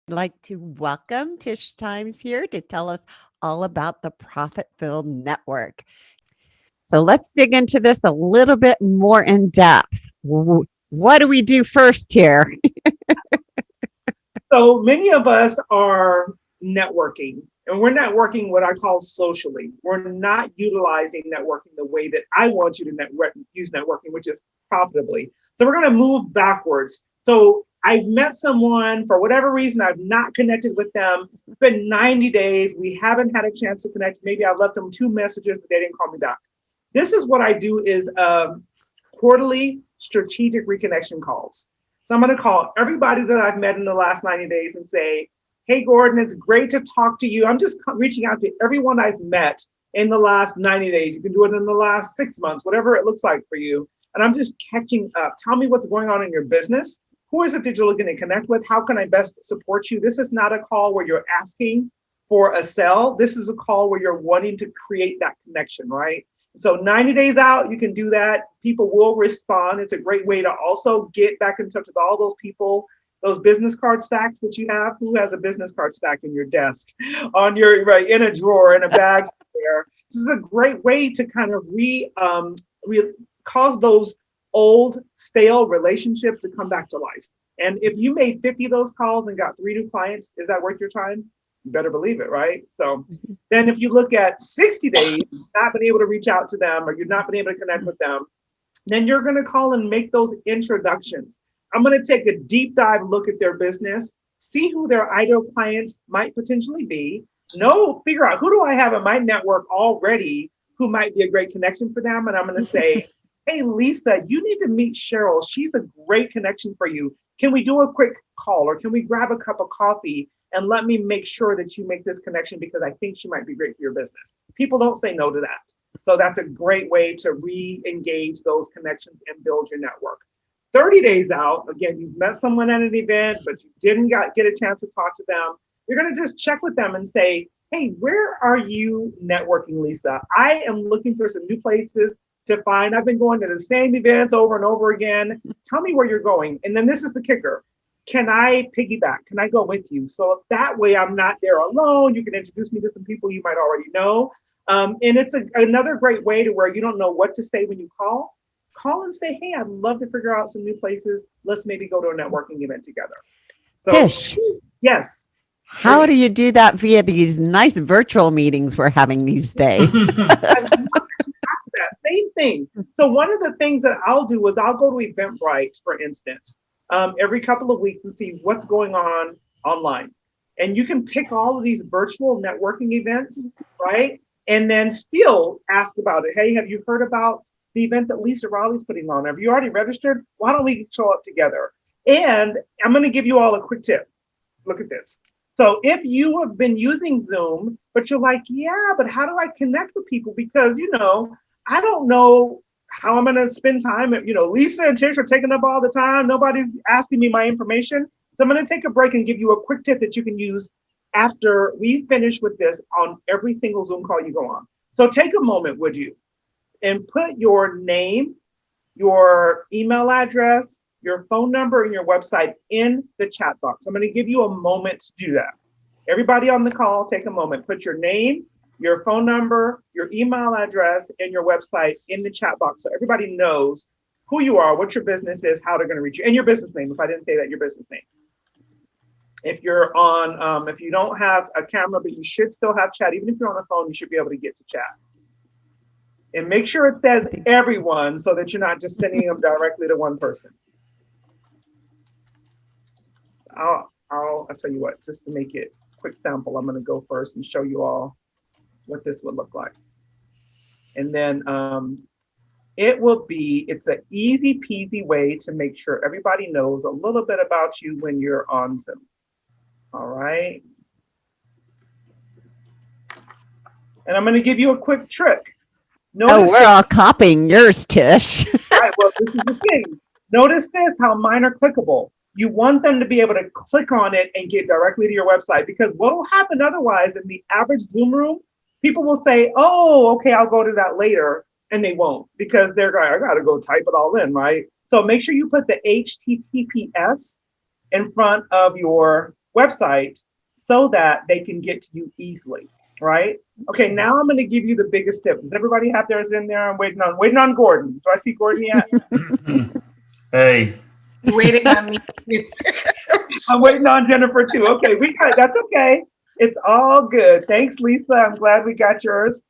I'd like to welcome Tish Times here to tell us all about the Profit Filled Network. So let's dig into this a little bit more in depth. What do we do first here? So many of us are networking, and we're networking what I call socially. We're not utilizing networking the way that I want you to use networking, which is profitably. So we're going to move backwards. So I've met someone for whatever reason, I've not connected with them. It's been 90 days. We haven't had a chance to connect. Maybe I've left them 2 messages, but they didn't call me back. This is what I do is quarterly strategic reconnection calls. So I'm going to call everybody that I've met in the last 90 days and say, hey, Gordon, it's great to talk to you. I'm just reaching out to everyone I've met in the last 90 days. You can do it in the last 6 months, whatever it looks like for you. And I'm just catching up. Tell me what's going on in your business. Who is it that you're looking to connect with? How can I best support you? This is not a call where you're asking for a sell. This is a call where you're wanting to create that connection, right? So 90 days out, you can do that. People will respond. It's a great way to also get back in touch with all those people, those business card stacks that you have. Who has a business card stack in your desk, on your right in a drawer, in a bag somewhere? This is a great way to kind of cause those old stale relationships to come back to life. And if you made 50 of those calls and got 3 new clients, is that worth your time? You better believe it, right? So then if you look at 60 days, not been able to reach out to them or you've not been able to connect with them, then you're going to call and make those introductions. I'm going to take a deep dive look at their business, see who their ideal clients might potentially be, figure out who do I have in my network already who might be a great connection for them. And I'm going to say, hey, Lisa, you need to meet Cheryl. She's a great connection for you. Can we do a quick call or can we grab a cup of coffee and let me make sure that you make this connection because I think she might be great for your business. People don't say no to that. So that's a great way to re-engage those connections and build your network. 30 days out, again, you've met someone at an event, but you didn't get a chance to talk to them. You're going to just check with them and say, hey, where are you networking, Lisa? I am looking for some new places to find. I've been going to the same events over and over again. Tell me where you're going. And then this is the kicker. Can I piggyback? Can I go with you? So that way I'm not there alone. You can introduce me to some people you might already know. And it's another great way to where you don't know what to say when you call. Call and say, hey, I'd love to figure out some new places. Let's maybe go to a networking event together. So Tish, yes. how do you do that via these nice virtual meetings we're having these days? I love that same thing. So one of the things that I'll do is I'll go to Eventbrite, for instance, every couple of weeks and see what's going on online. And you can pick all of these virtual networking events, right? And then still ask about it. Hey, have you heard about the event that Lisa Raleigh's putting on? Have you already registered? Why don't we show up together? And I'm going to give you all a quick tip. Look at this. So if you have been using Zoom, but you're like, yeah, but how do I connect with people? Because, I don't know how I'm going to spend time. Lisa and Tish are taking up all the time. Nobody's asking me my information. So I'm going to take a break and give you a quick tip that you can use after we finish with this on every single Zoom call you go on. So take a moment, would you, and put your name, your email address, your phone number, and your website in the chat box. I'm going to give you a moment to do that. Everybody on the call, take a moment. Put your name, your phone number, your email address, and your website in the chat box so everybody knows who you are, what your business is, how they're going to reach you, and your business name. If I didn't say that, your business name. If you're on, if you don't have a camera, but you should still have chat, even if you're on the phone, you should be able to get to chat. And make sure it says everyone so that you're not just sending them directly to one person. I'll tell you what, just to make it a quick sample, I'm going to go first and show you all what this would look like. And then it's an easy peasy way to make sure everybody knows a little bit about you when you're on Zoom. All right. And I'm going to give you a quick trick. We're all copying yours, Tish. Right, well, this is the thing. Notice this, how mine are clickable. You want them to be able to click on it and get directly to your website, because what will happen otherwise in the average Zoom room, people will say, oh, okay, I'll go to that later. And they won't, because they're going, I got to go type it all in, right? So make sure you put the HTTPS in front of your website so that they can get to you easily, right? Okay, now I'm going to give you the biggest tip. Does everybody have theirs in there? I'm waiting on Gordon. Do I see Gordon yet? Hey, Waiting on me. I'm waiting on Jennifer too. Okay, we got that's okay. It's all good. Thanks, Lisa. I'm glad we got yours.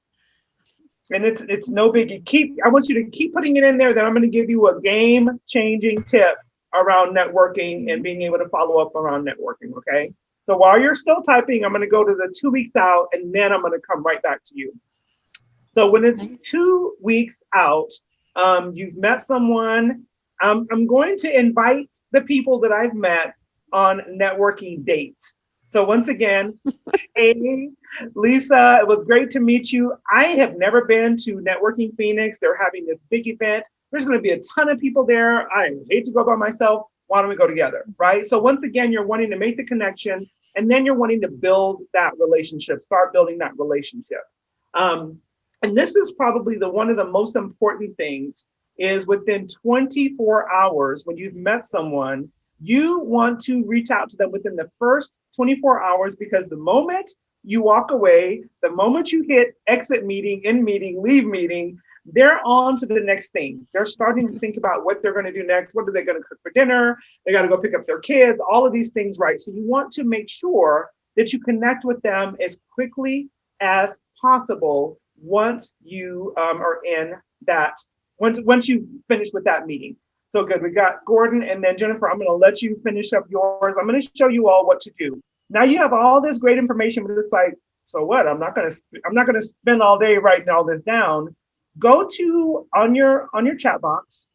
And it's no biggie. I want you to keep putting it in there. Then I'm going to give you a game-changing tip around networking and being able to follow up around networking. Okay. So while you're still typing, I'm going to go to the 2 weeks out, and then I'm going to come right back to you. So when it's 2 weeks out, you've met someone. I'm going to invite the people that I've met on networking dates. So once again, hey, Lisa, it was great to meet you. I have never been to Networking Phoenix. They're having this big event. There's going to be a ton of people there. I hate to go by myself. Why don't we go together, right? So once again, you're wanting to make the connection, and then you're wanting to build that relationship, start building that relationship. And this is probably one of the most important things is within 24 hours, when you've met someone, you want to reach out to them within the first 24 hours, because the moment you walk away, the moment you hit exit meeting, end meeting, leave meeting, they're on to the next thing. They're starting to think about what they're going to do next. What are they going to cook for dinner? They got to go pick up their kids, all of these things, right? So you want to make sure that you connect with them as quickly as possible once you are in that, once you finish with that meeting. So good. We got Gordon, and then Jennifer, I'm going to let you finish up yours. I'm going to show you all what to do. Now you have all this great information, but it's like, so what? I'm not going to spend all day writing all this down. Go to on your chat box.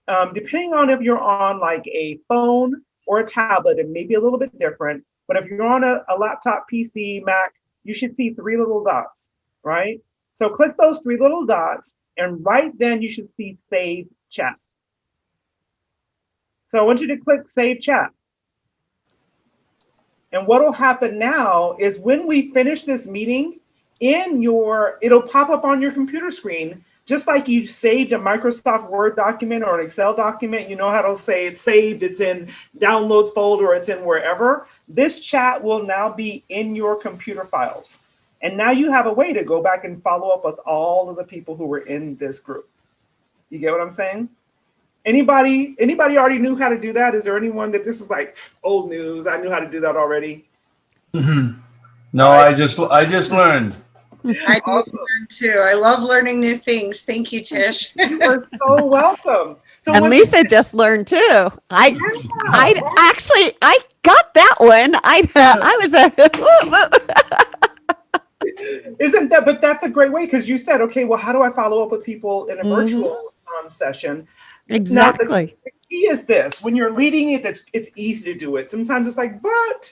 Depending on if you're on like a phone or a tablet, it may be a little bit different. But if you're on a laptop, PC, Mac, you should see 3 little dots, right? So click those 3 little dots, and right then you should see Save Chat. So I want you to click Save Chat. And what will happen now is when we finish this meeting, it'll pop up on your computer screen, just like you saved a Microsoft Word document or an Excel document. You know how to say it's saved, it's in downloads folder, it's in wherever. This chat will now be in your computer files. And now you have a way to go back and follow up with all of the people who were in this group. You get what I'm saying? Anybody already knew how to do that? Is there anyone that this is like old news? I knew how to do that already. no, I just learned. I just learned too. I love learning new things. Thank you, Tish. You are so welcome. So And Lisa just learned too. I got that one. I was Isn't that? But that's a great way, because you said, okay, well, how do I follow up with people in a virtual session? exactly. Now, the key is this: when you're leading it, it's easy to do it. Sometimes it's like, but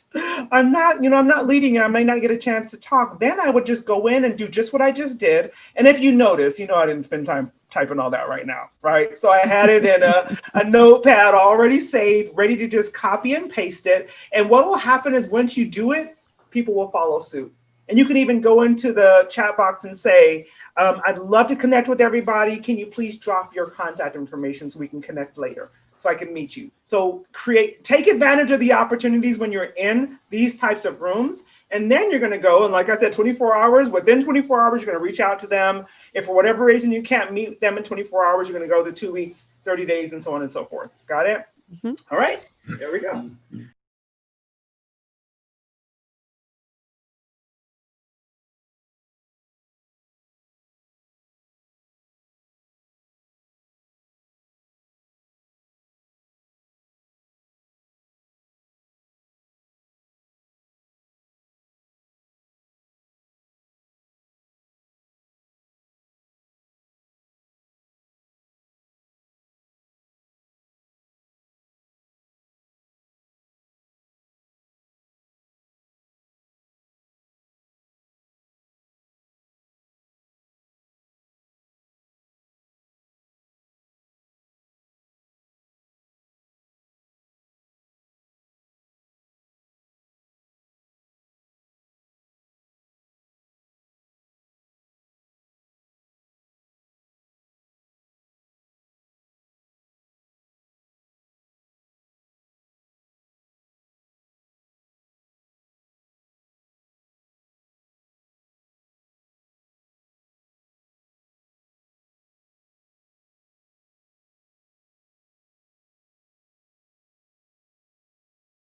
I'm not leading it. I may not get a chance to talk. Then I would just go in and do just what I just did. And if you notice, I didn't spend time typing all that right now, right? So I had it in a notepad already saved, ready to just copy and paste it. And what will happen is once you do it, people will follow suit. And you can even go into the chat box and say, I'd love to connect with everybody. Can you please drop your contact information so we can connect later, so I can meet you? So take advantage of the opportunities when you're in these types of rooms. And then you're going to go, and like I said, 24 hours, within 24 hours, you're going to reach out to them. If for whatever reason you can't meet them in 24 hours, you're going to go to 2 weeks, 30 days, and so on and so forth. Got it? All right, there we go.